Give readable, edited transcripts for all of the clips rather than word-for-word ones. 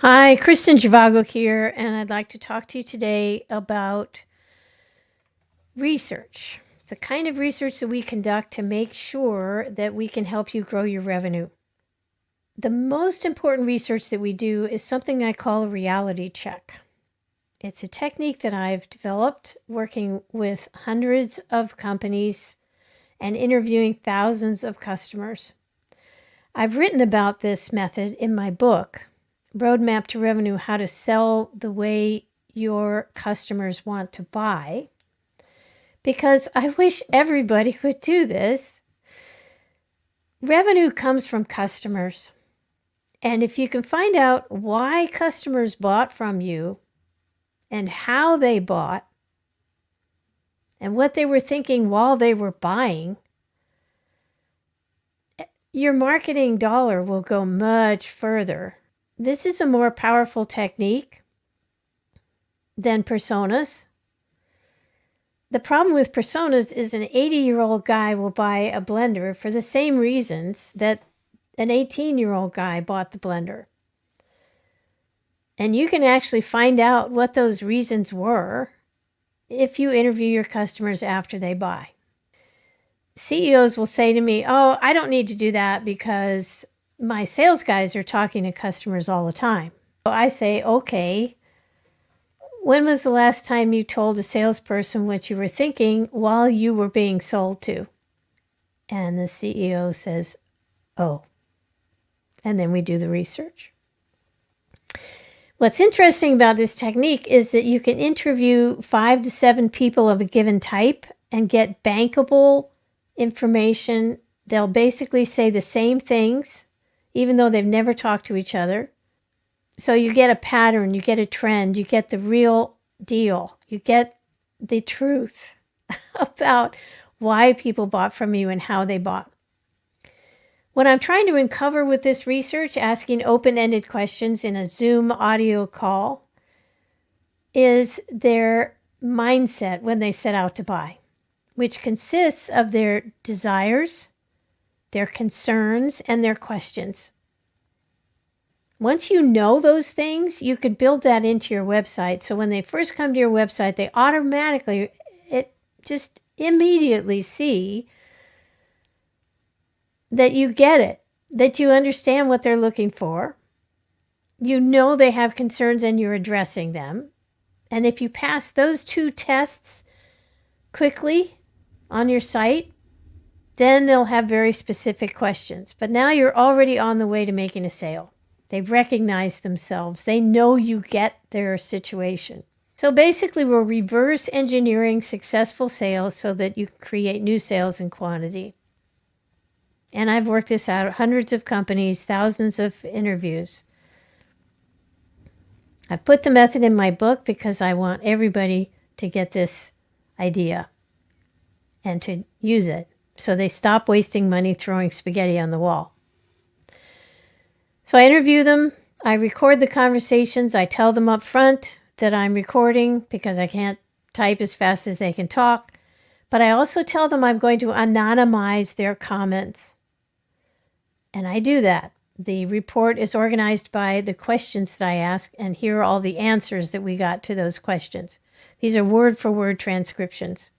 Hi, Kristen Zhivago here, and I'd like to talk to you today about research, the kind of research that we conduct to make sure that we can help you grow your revenue. The most important research that we do is something I call a reality check. It's a technique that I've developed working with hundreds of companies and interviewing thousands of customers. I've written about this method in my book, Roadmap to Revenue: How to Sell the Way Your Customers Want to Buy, because I wish everybody would do this. Revenue comes from customers. And if you can find out why customers bought from you and how they bought and what they were thinking while they were buying, your marketing dollar will go much further. This is a more powerful technique than personas. The problem with personas is an 80-year-old guy will buy a blender for the same reasons that an 18-year-old guy bought the blender. And you can actually find out what those reasons were if you interview your customers after they buy. CEOs will say to me, "Oh, I don't need to do that because my sales guys are talking to customers all the time." So I say, okay, when was the last time you told a salesperson what you were thinking while you were being sold to? And the CEO says, oh. And then we do the research. What's interesting about this technique is that you can interview 5 to 7 people of a given type and get bankable information. They'll basically say the same things, even though they've never talked to each other. So you get a pattern, you get a trend, you get the real deal, you get the truth about why people bought from you and how they bought. What I'm trying to uncover with this research, asking open-ended questions in a Zoom audio call, is their mindset when they set out to buy, which consists of their desires, their concerns, and their questions. Once you know those things, you could build that into your website. So when they first come to your website, they automatically, just immediately see that you get it, that you understand what they're looking for. You know they have concerns and you're addressing them. And if you pass those 2 tests quickly on your site, then they'll have very specific questions. But now you're already on the way to making a sale. They've recognized themselves. They know you get their situation. So basically, we're reverse engineering successful sales so that you can create new sales in quantity. And I've worked this out at hundreds of companies, thousands of interviews. I put the method in my book because I want everybody to get this idea and to use it so they stop wasting money throwing spaghetti on the wall. So I interview them. I record the conversations. I tell them up front that I'm recording because I can't type as fast as they can talk. But I also tell them I'm going to anonymize their comments. And I do that. The report is organized by the questions that I ask, and here are all the answers that we got to those questions. These are word-for-word transcriptions.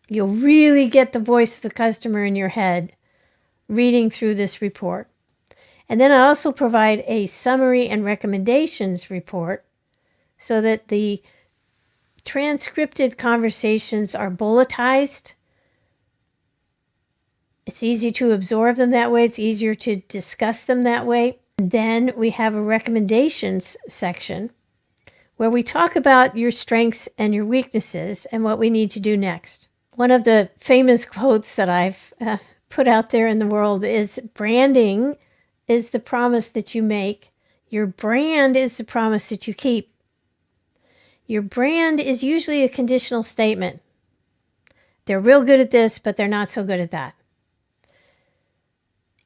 You'll really get the voice of the customer in your head reading through this report. And then I also provide a summary and recommendations report so that the transcripted conversations are bulletized. It's easy to absorb them that way. It's easier to discuss them that way. And then we have a recommendations section where we talk about your strengths and your weaknesses and what we need to do next. One of the famous quotes that I've put out there in the world is, branding is the promise that you make. Your brand is the promise that you keep. Your brand is usually a conditional statement. They're real good at this, but they're not so good at that.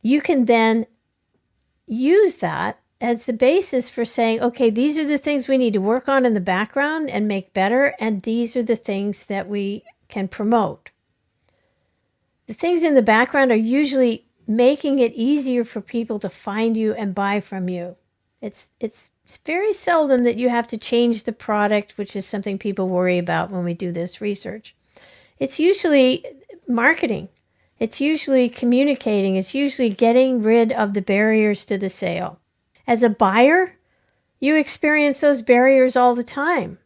You can then use that as the basis for saying, okay, these are the things we need to work on in the background and make better, and these are the things that we can promote. The things in the background are usually making it easier for people to find you and buy from you. It's very seldom that you have to change the product, which is something people worry about when we do this research. It's usually marketing. It's usually communicating. It's usually getting rid of the barriers to the sale. As a buyer, you experience those barriers all the time.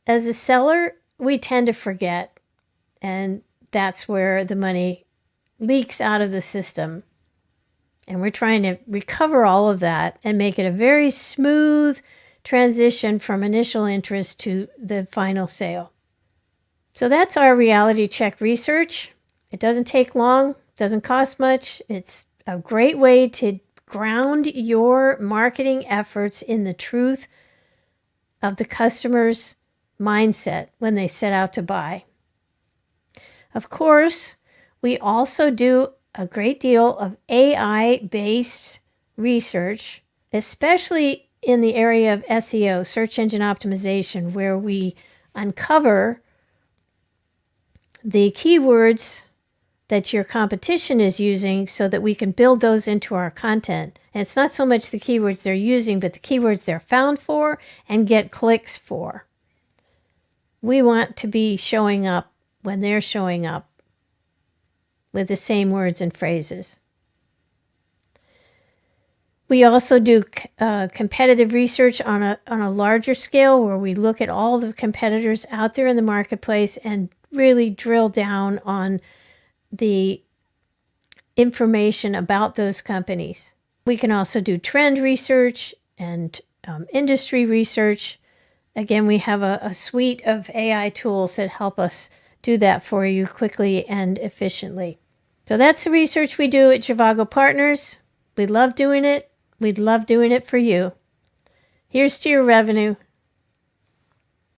As a seller, we tend to forget, and that's where the money leaks out of the system. And we're trying to recover all of that and make it a very smooth transition from initial interest to the final sale. So that's our reality check research. It doesn't take long, doesn't cost much. It's a great way to ground your marketing efforts in the truth of the customer's mindset when they set out to buy. Of course, we also do a great deal of AI-based research, especially in the area of SEO, search engine optimization, where we uncover the keywords that your competition is using so that we can build those into our content. And it's not so much the keywords they're using, but the keywords they're found for and get clicks for. We want to be showing up when they're showing up with the same words and phrases. We also do competitive research on a larger scale, where we look at all the competitors out there in the marketplace and really drill down on the information about those companies. We can also do trend research and industry research. Again, we have a suite of AI tools that help us do that for you quickly and efficiently. So that's the research we do at Zhivago Partners. We love doing it. We'd love doing it for you. Here's to your revenue.